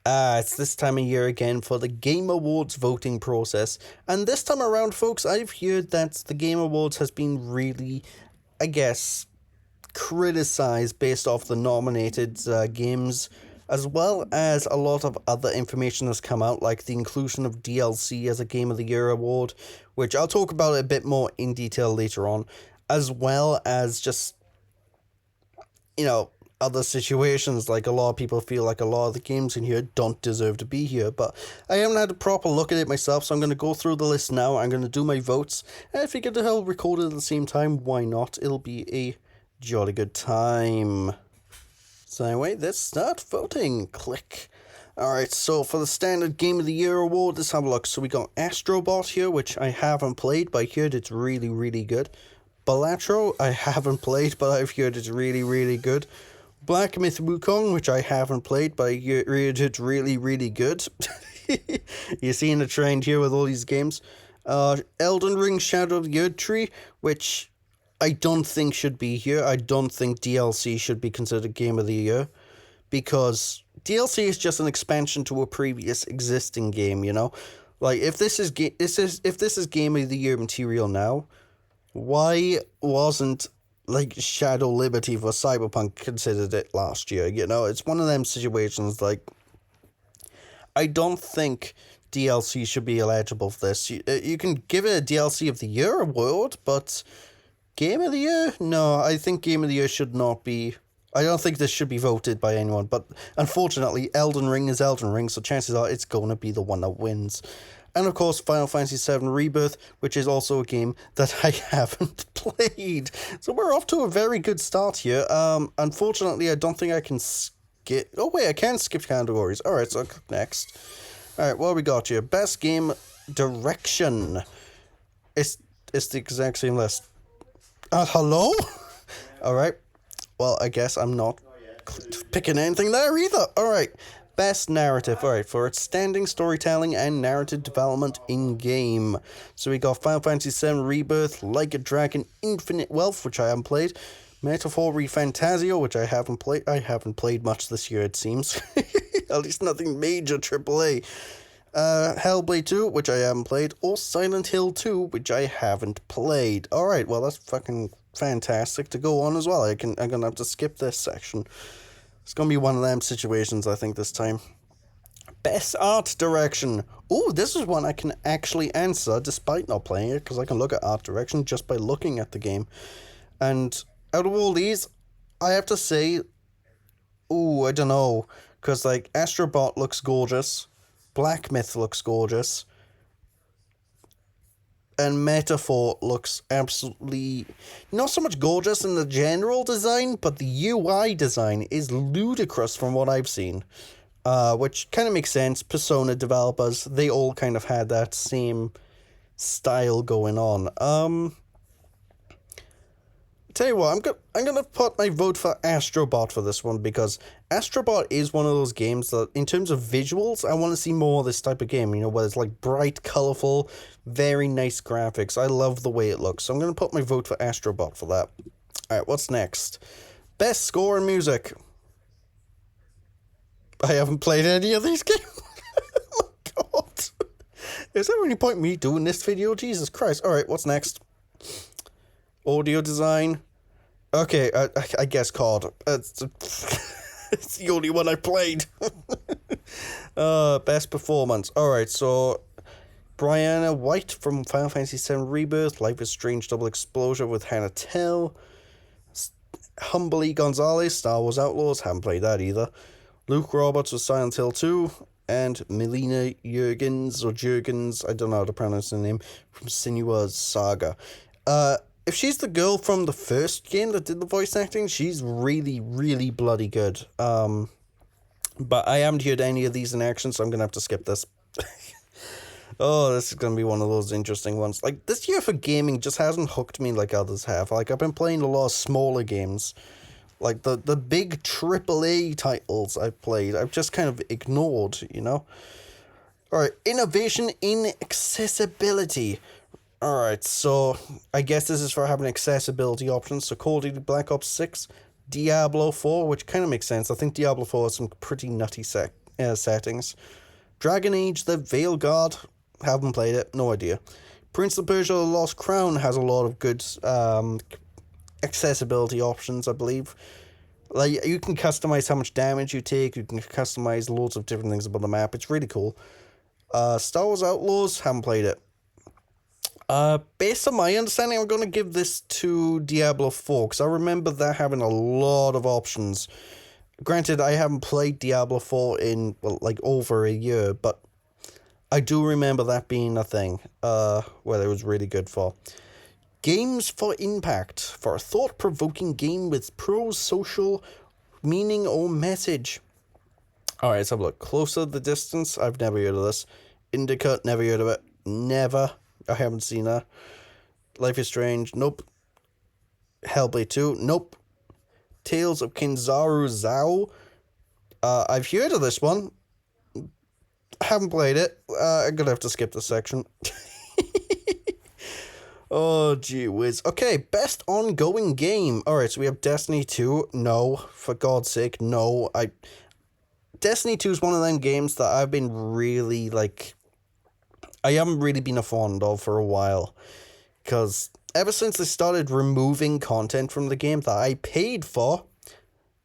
It's this time of year again for the Game Awards voting process. And this time around, folks, I've heard that the Game Awards has been really, I guess, criticized based off the nominated games, as well as a lot of other information has come out, like the inclusion of DLC as a Game of the Year award, which I'll talk about a bit more in detail later on, as well as just, you know, other situations. Like, a lot of people feel like a lot of the games in here don't deserve to be here, but I haven't had a proper look at it myself, so I'm going to go through the list now. I'm going to do my votes, and if you get to help record it at the same time, why not? It'll be a jolly good time. So anyway, let's start voting. Click. Alright, so for the standard Game of the Year award, let's have a look. So we got Astrobot here, which I haven't played, but I heard it's really, really good. Balatro, I haven't played, but I've heard it's really, really good. Black Myth Wukong, which I haven't played, but I heard it's really, really good. You're seeing a trend here with all these games. Elden Ring Shadow of the Erdtree, which I don't think should be here. I don't think DLC should be considered Game of the Year, because DLC is just an expansion to a previous existing game, you know? Like, if this is Game of the Year material now, why wasn't, like, Shadow Liberty for Cyberpunk considered it last year, you know? It's one of them situations, like, I don't think DLC should be eligible for this. You can give it a DLC of the Year award, but Game of the Year? No, I think Game of the Year should not be. I don't think this should be voted by anyone, but unfortunately, Elden Ring is Elden Ring, so chances are it's going to be the one that wins. And of course, Final Fantasy VII Rebirth, which is also a game that I haven't played. So we're off to a very good start here. Unfortunately, I don't think I can skip. Oh wait, I can skip categories. All right, so click next. All right, what we got here? Best game direction. It's the exact same list. Hello? All right. Well, I guess I'm not picking anything there either. All right. Best narrative. All right, for outstanding storytelling and narrative development in game. So we got Final Fantasy VII Rebirth, Like a Dragon, Infinite Wealth, which I haven't played, Metaphor ReFantazio, which I haven't played. I haven't played much this year, it seems. At least nothing major AAA. Hellblade 2, which I haven't played, or Silent Hill 2, which I haven't played. Alright, well, that's fucking fantastic to go on as well. I'm gonna have to skip this section. It's gonna be one of them situations, I think, this time. Best art direction. Oh, this is one I can actually answer despite not playing it, because I can look at art direction just by looking at the game. And out of all these, I have to say, I don't know, because, like, Astrobot looks gorgeous, Black Myth looks gorgeous, and Metaphor looks absolutely not so much gorgeous in the general design, but the UI design is ludicrous from what I've seen. Which kind of makes sense. Persona developers, they all kind of had that same style going on. Tell you what, I'm gonna put my vote for Astrobot for this one, because Astrobot is one of those games that, in terms of visuals, I want to see more of this type of game, you know, where it's like bright, colourful, very nice graphics. I love the way it looks, so I'm gonna put my vote for Astrobot for that. Alright, what's next? Best score and music. I haven't played any of these games. Oh my god. Is there any point in me doing this video? Jesus Christ. Alright, what's next? Audio design. Okay, I guess COD. It's the only one I played. Best performance. Alright, so Brianna White from Final Fantasy VII Rebirth, Life is Strange Double Exposure with Hannah Tell, Humbly Gonzalez, Star Wars Outlaws, haven't played that either, Luke Roberts with Silent Hill 2, and Melina Jurgens, I don't know how to pronounce her name, from Senua's Saga. If she's the girl from the first game that did the voice acting, she's really, really bloody good. But I haven't heard any of these in action, so I'm gonna have to skip this. Oh, this is gonna be one of those interesting ones. Like, this year for gaming just hasn't hooked me like others have. Like, I've been playing a lot of smaller games. Like, the big AAA titles I've played, I've just kind of ignored, you know? Alright, innovation in accessibility. Alright, so I guess this is for having accessibility options. So Call of Duty Black Ops 6, Diablo 4, which kind of makes sense. I think Diablo 4 has some pretty nutty settings. Dragon Age: The Veil Guard, haven't played it, no idea. Prince of Persia: The Lost Crown has a lot of good accessibility options, I believe. Like, you can customize how much damage you take, you can customize loads of different things about the map, it's really cool. Star Wars Outlaws, haven't played it. Based on my understanding, I'm going to give this to Diablo 4, because I remember that having a lot of options. Granted, I haven't played Diablo 4 in, well, like, over a year, but I do remember that being a thing, where it was really good for. Games for Impact, for a thought-provoking game with prose, social, meaning, or message. Alright, let's have a look. Closer the Distance, I've never heard of this. Indica, never heard of it. Never. I haven't seen that. Life is Strange, nope. Hellblade 2, nope. Tales of Kinzaru Zao, I've heard of this one. Haven't played it. I'm gonna have to skip this section. Oh, gee whiz. Okay, best ongoing game. Alright, so we have Destiny 2. No, for God's sake, no. Destiny 2 is one of them games that I've been really, like, I haven't really been a fond of for a while. Because ever since they started removing content from the game that I paid for,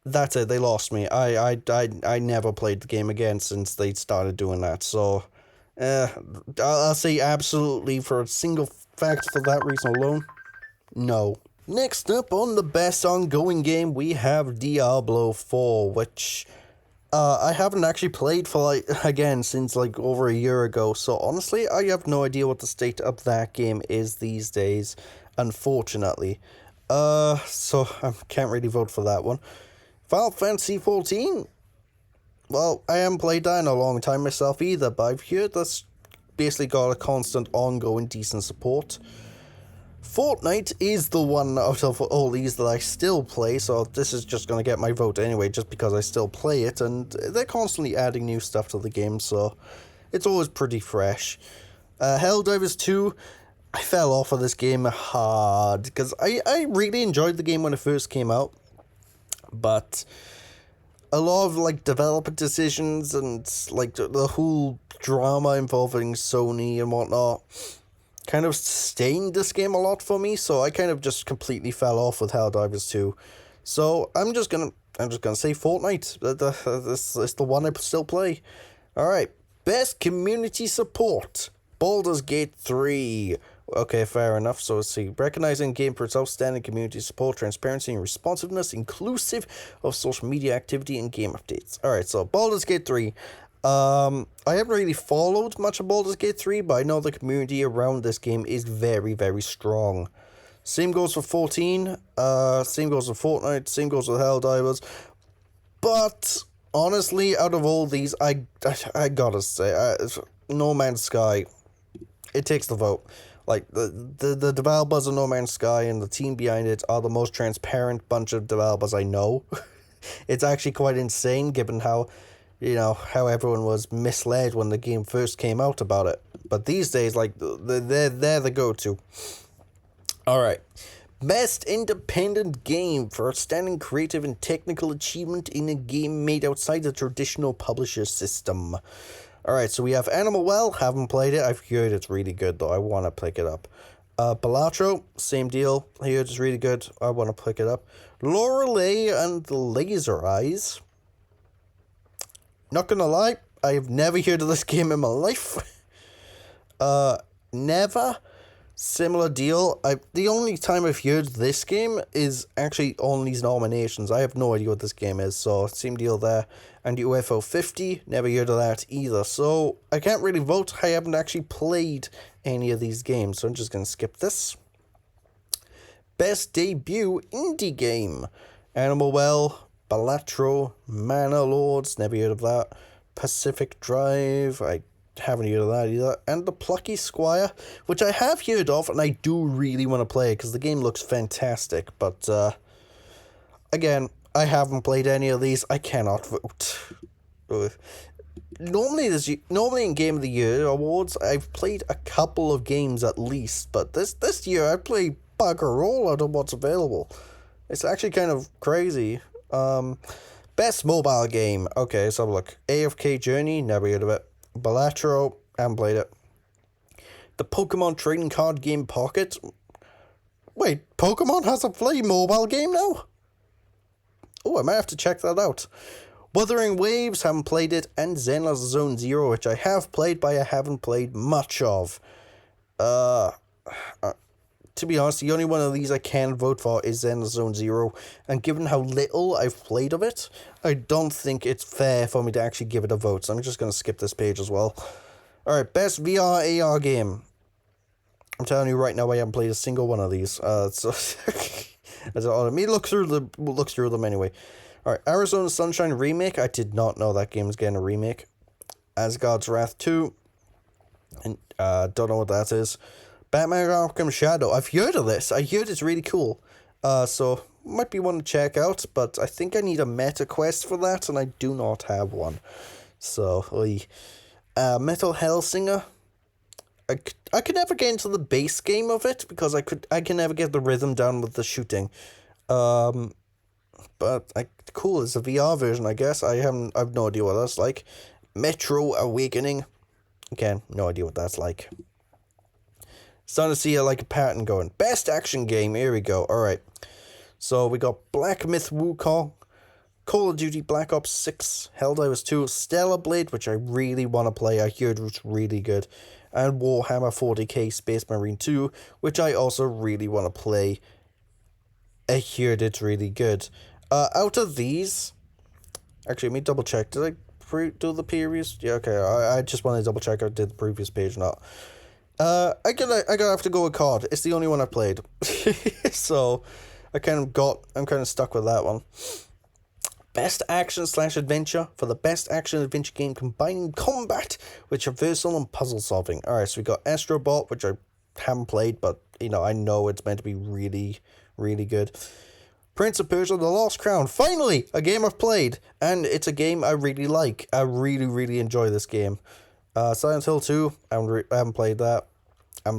that's it, they lost me. I never played the game again since they started doing that. So, I'll say absolutely for a single fact for that reason alone, no. Next up on the best ongoing game, we have Diablo 4, which I haven't actually played for, like, again, since, like, over a year ago. So, honestly, I have no idea what the state of that game is these days, unfortunately. So, I can't really vote for that one. Final Fantasy 14? Well, I haven't played that in a long time myself either, but I've heard that's basically got a constant, ongoing, decent support. Fortnite is the one out of all these that I still play, so this is just going to get my vote anyway, just because I still play it, and they're constantly adding new stuff to the game, so it's always pretty fresh. Helldivers 2, I fell off of this game hard, because I really enjoyed the game when it first came out, but a lot of, like, developer decisions and, like, the whole drama involving Sony and whatnot kind of stained this game a lot for me, so I kind of just completely fell off with Helldivers 2. So I'm just gonna say Fortnite. This is the one I still play. Alright, best community support. Baldur's Gate 3. Okay, fair enough. So let's see. Recognizing game for its outstanding community support, transparency, and responsiveness, inclusive of social media activity and game updates. Alright, so Baldur's Gate 3. I haven't really followed much of Baldur's Gate 3, but I know the community around this game is very, very strong. Same goes for 14, same goes for Fortnite, same goes with Helldivers. But, honestly, out of all these, I gotta say, No Man's Sky, it takes the vote. Like, the developers of No Man's Sky and the team behind it are the most transparent bunch of developers I know. It's actually quite insane, given how, you know, how everyone was misled when the game first came out about it. But these days, like, they're the go-to. Alright. Best independent game for outstanding creative and technical achievement in a game made outside the traditional publisher system. Alright, so we have Animal Well, haven't played it. I've heard it's really good, though. I want to pick it up. Balatro, same deal. I heard it's really good. I want to pick it up. Lorelei and the Laser Eyes. Not gonna lie, I have never heard of this game in my life. Never. Similar deal. The only time I've heard this game is actually on these nominations. I have no idea what this game is, so same deal there. And UFO 50, never heard of that either. So I can't really vote. I haven't actually played any of these games, so I'm just gonna skip this. Best debut indie game. Animal Well, Balatro, Mana Lords, never heard of that. Pacific Drive, I haven't heard of that either. And The Plucky Squire, which I have heard of, and I do really want to play because the game looks fantastic. But, again, I haven't played any of these. I cannot vote. Normally in Game of the Year awards, I've played a couple of games at least. But this year, I played bugger all out of what's available. It's actually kind of crazy. Best mobile game. Okay, let's have a look. AFK Journey, never heard of it. Balatro, haven't played it. The Pokemon trading card game Pocket. Wait, Pokemon has a play mobile game now? Oh, I might have to check that out. Wuthering Waves, haven't played it, and Zenless Zone Zero, which I have played, but I haven't played much of. To be honest, the only one of these I can vote for is Zenless Zone Zero, and given how little I've played of it, I don't think it's fair for me to actually give it a vote, so I'm just going to skip this page as well. Alright, best VR AR game. I'm telling you right now, I haven't played a single one of these. So let me look through them anyway. Alright, Arizona Sunshine Remake. I did not know that game was getting a remake. Asgard's Wrath 2. And don't know what that is. Batman Arkham Shadow. I've heard of this. I heard it's really cool. So might be one to check out, but I think I need a meta quest for that, and I do not have one. So, Metal Hellsinger. I could never get into the base game of it because I can never get the rhythm down with the shooting. But cool, it's a VR version, I guess. I've no idea what that's like. Metro Awakening. Again, no idea what that's like. Starting to see a pattern going. Best action game, here we go. Alright. So we got Black Myth Wukong, Call of Duty Black Ops 6, Helldivers 2, Stellar Blade, which I really want to play. I heard it was really good. And Warhammer 40k Space Marine 2, which I also really want to play. I heard it's really good. Out of these, actually, let me double check. Did I do the previous? Yeah, okay. I just want to double check I did the previous page or not. I gotta have to go with COD. It's the only one I played, so I'm kind of stuck with that one. Best action/adventure for the best action-adventure game combining combat with traversal and puzzle solving. Alright, so we got Astrobot, which I haven't played, but I know it's meant to be really, really good. Prince of Persia: The Lost Crown. Finally, a game I've played, and it's a game I really like. I really, really enjoy this game. Silent Hill 2, I haven't played that. I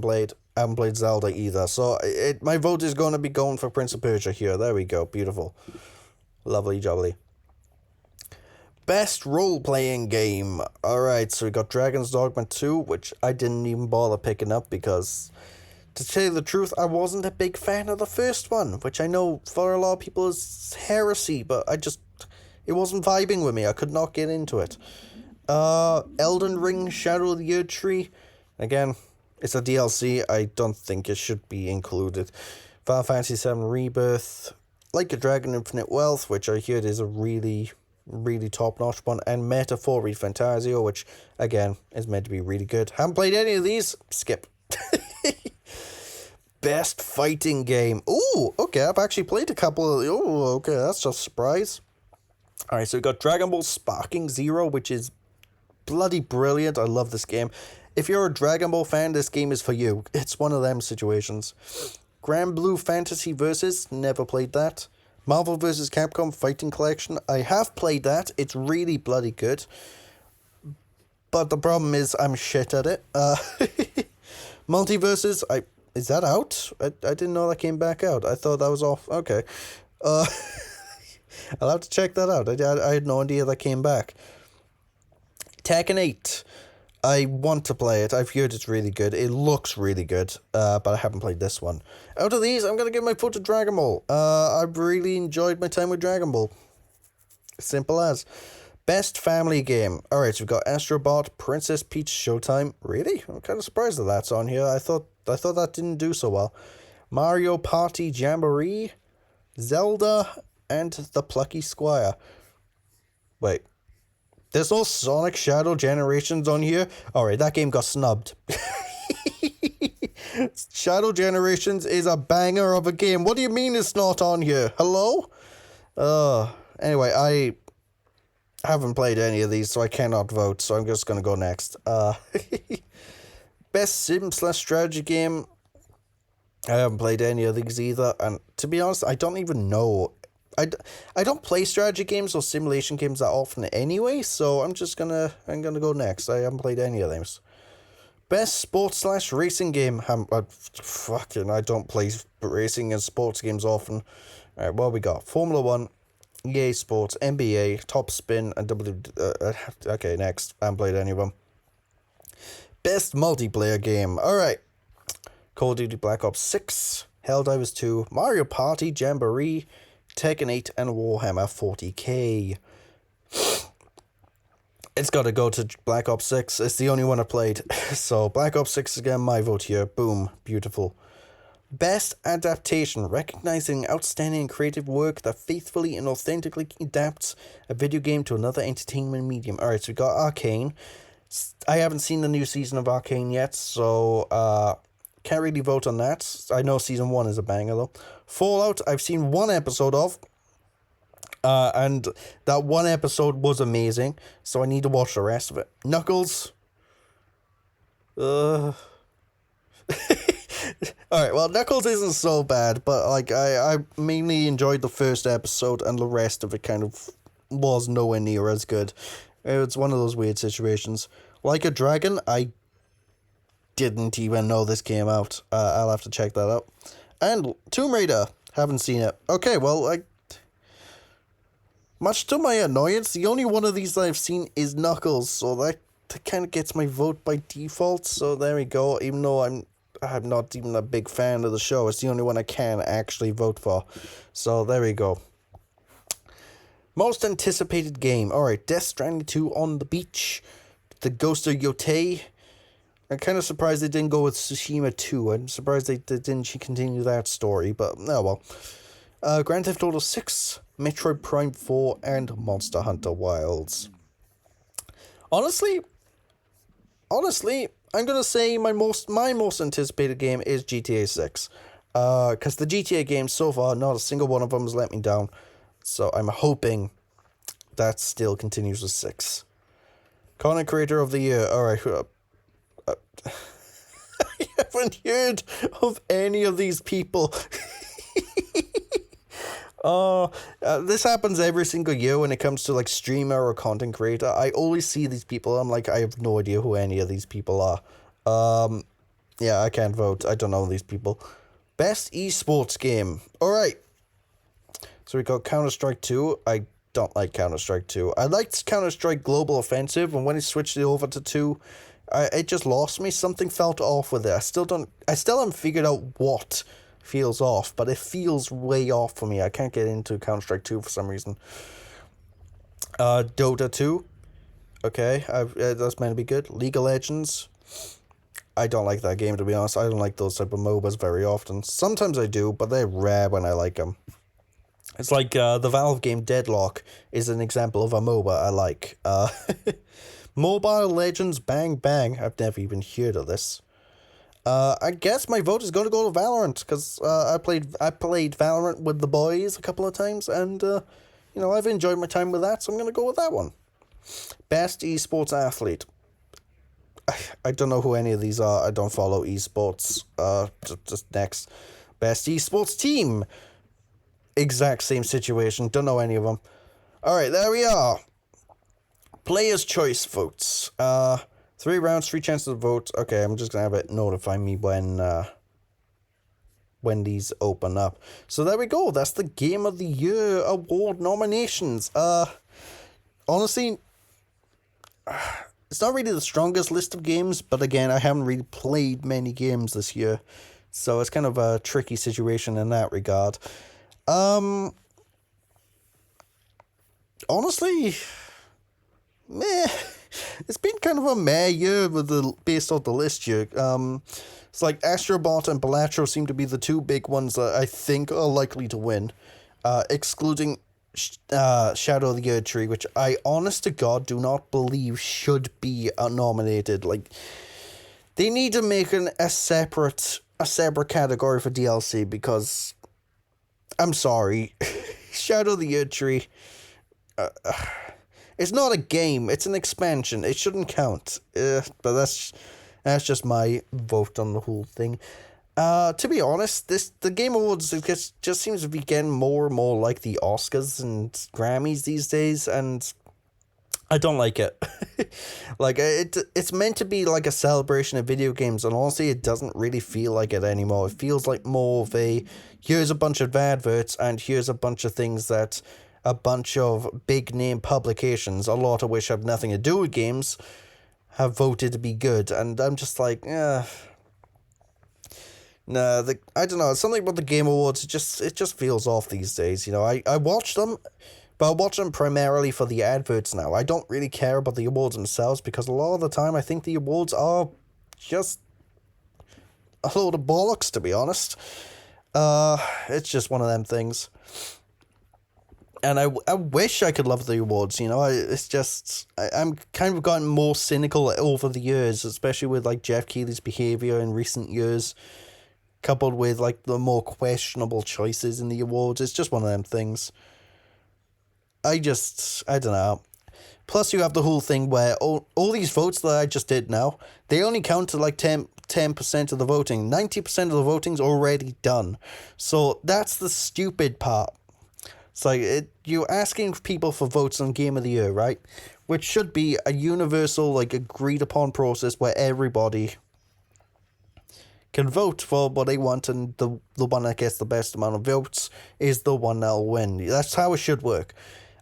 haven't played Zelda either. So my vote is going to be going for Prince of Persia here. There we go. Beautiful. Lovely jubbly. Best role-playing game. Alright, so we got Dragon's Dogma 2, which I didn't even bother picking up because, to tell you the truth, I wasn't a big fan of the first one, which I know for a lot of people is heresy, but it wasn't vibing with me. I could not get into it. Elden Ring Shadow of the Erdtree. Again, it's a DLC. I don't think it should be included. Final Fantasy VII Rebirth. Like a Dragon Infinite Wealth, which I heard is a really, really top-notch one. And Metaphor Fantasio, which, again, is meant to be really good. Haven't played any of these. Skip. Best fighting game. Ooh, okay, I've actually played a couple of... Oh, okay, that's just a surprise. Alright, so we got Dragon Ball Sparking Zero, which is bloody brilliant. I love this game. If you're a Dragon Ball fan, this game is for you. It's one of them situations. Grand Blue Fantasy Versus, never played that. Marvel vs. Capcom Fighting Collection, I have played that. It's really bloody good. But the problem is I'm shit at it. Multiverses, is that out? I didn't know that came back out. I thought that was off. Okay. I'll have to check that out. I had no idea that came back. Tekken 8. I want to play it. I've heard it's really good. It looks really good, but I haven't played this one. Out of these, I'm going to give my vote to Dragon Ball. I've really enjoyed my time with Dragon Ball. Simple as. Best family game. Alright, so we've got Astrobot, Princess Peach Showtime. Really? I'm kind of surprised that that's on here. I thought that didn't do so well. Mario Party Jamboree, Zelda, and The Plucky Squire. Wait. There's no Sonic Shadow Generations on here? Alright, that game got snubbed. Shadow Generations is a banger of a game. What do you mean it's not on here? Hello? Anyway, I haven't played any of these, so I cannot vote, so I'm just going to go next. Best sim/strategy game. I haven't played any of these either, and to be honest, I don't even know. I don't play strategy games or simulation games that often anyway, so I'm gonna go next. I haven't played any of those. Best sports/racing game. I don't play racing and sports games often. Alright, what we got? Formula 1, EA Sports, NBA, Top Spin, and okay, next. I haven't played any of them. Best multiplayer game. Alright. Call of Duty Black Ops 6, Helldivers 2, Mario Party Jamboree, Tekken 8, and Warhammer 40k. It's got to go to Black Ops 6. It's the only one I played. So, Black Ops 6 again, my vote here. Boom. Beautiful. Best adaptation, recognizing outstanding creative work that faithfully and authentically adapts a video game to another entertainment medium. Alright, so we got Arcane. I haven't seen the new season of Arcane yet, so can't really vote on that. I know season 1 is a banger though. Fallout, I've seen one episode of, and that one episode was amazing, so I need to watch the rest of it. Knuckles. Alright, well, Knuckles isn't so bad, but like I mainly enjoyed the first episode, and the rest of it kind of was nowhere near as good. It's one of those weird situations. Like a Dragon, I didn't even know this came out. I'll have to check that out. And Tomb Raider, haven't seen it. Okay, well, much to my annoyance, the only one of these that I've seen is Knuckles, so that kind of gets my vote by default. So there we go. Even though I'm not even a big fan of the show, it's the only one I can actually vote for. So there we go. Most anticipated game. Alright, Death Stranding 2 on the beach. The Ghost of Yotei. I'm kind of surprised they didn't go with Tsushima 2. I'm surprised they didn't continue that story, but oh well. Grand Theft Auto 6, Metroid Prime 4, and Monster Hunter Wilds. Honestly, I'm gonna say my most anticipated game is GTA 6. Because the GTA games so far, not a single one of them has let me down. So I'm hoping that still continues with 6. Content Creator of the Year. Alright. I haven't heard of any of these people. This happens every single year when it comes to like streamer or content creator. I always see these people. I'm like, I have no idea who any of these people are. Yeah, I can't vote. I don't know these people. Best esports game. Alright. So we got Counter-Strike 2. I don't like Counter-Strike 2. I liked Counter-Strike Global Offensive, and when it switched it over to 2, it just lost me. Something felt off with it. I still haven't figured out what feels off, but it feels way off for me. I can't get into Counter-Strike 2 for some reason. Dota 2. Okay, that's meant to be good. League of Legends. I don't like that game, to be honest. I don't like those type of MOBAs very often. Sometimes I do, but they're rare when I like them. It's like the Valve game Deadlock is an example of a MOBA I like. Mobile Legends Bang Bang. I've never even heard of this. I guess my vote is going to go to Valorant, because I played Valorant with the boys a couple of times, and I've enjoyed my time with that, so I'm going to go with that one. Best esports athlete. I don't know who any of these are. I don't follow esports. Just next. Best esports team. Exact same situation. Don't know any of them. Alright, there we are. Player's choice votes. 3 rounds, 3 chances to vote. Okay, I'm just gonna have it notify me when these open up. So there we go. That's the Game of the Year award nominations. Honestly, it's not really the strongest list of games, but again, I haven't really played many games this year, so it's kind of a tricky situation in that regard. Honestly, meh. It's been kind of a meh year based on the list here. It's like Astrobot and Balatro seem to be the 2 big ones that I think are likely to win, excluding Shadow of the Erdtree, which I honest to God do not believe should be nominated. Like, they need to make a separate category for DLC, because I'm sorry, Shadow of the Erdtree, it's not a game, it's an expansion. It shouldn't count. But that's just my vote on the whole thing. To be honest, the Game Awards just seems to be getting more and more like the Oscars and Grammys these days, and I don't like it. Like, it's meant to be like a celebration of video games, and honestly, it doesn't really feel like it anymore. It feels like more of a, here's a bunch of adverts, and here's a bunch of things that a bunch of big name publications, a lot of which have nothing to do with games, have voted to be good, and I'm just like, nah, I don't know, something about the Game Awards, it just feels off these days, you know. I watch them, but I watch them primarily for the adverts now. I don't really care about the awards themselves, because a lot of the time I think the awards are just a load of bollocks, to be honest. It's just one of them things. And I wish I could love the awards, you know. It's just, I'm kind of gotten more cynical over the years, especially with, like, Jeff Keighley's behaviour in recent years, coupled with, like, the more questionable choices in the awards. It's just one of them things. I don't know. Plus, you have the whole thing where all these votes that I just did now, they only count to, like, 10% of the voting. 90% of the voting's already done. So that's the stupid part. It's like, you're asking people for votes on Game of the Year, right? Which should be a universal, like, agreed upon process where everybody can vote for what they want, and the one that gets the best amount of votes is the one that'll win. That's how it should work.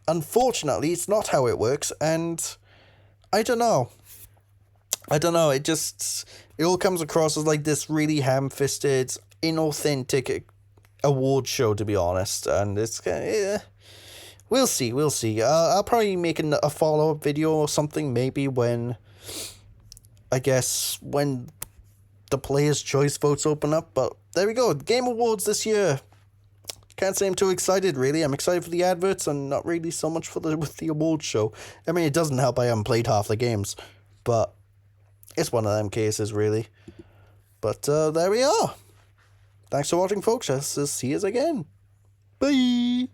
Unfortunately, it's not how it works, and I don't know. It all comes across as like this really ham-fisted, inauthentic award show, to be honest, and it's we'll see. I'll probably make a follow-up video or something, maybe when the Player's Choice votes open up, but there we go, Game Awards this year. Can't say I'm too excited, really. I'm excited for the adverts and not really so much with the awards show. I mean, it doesn't help I haven't played half the games, but it's one of them cases, really. But there we are. Thanks for watching, folks. I'll see you again. Bye!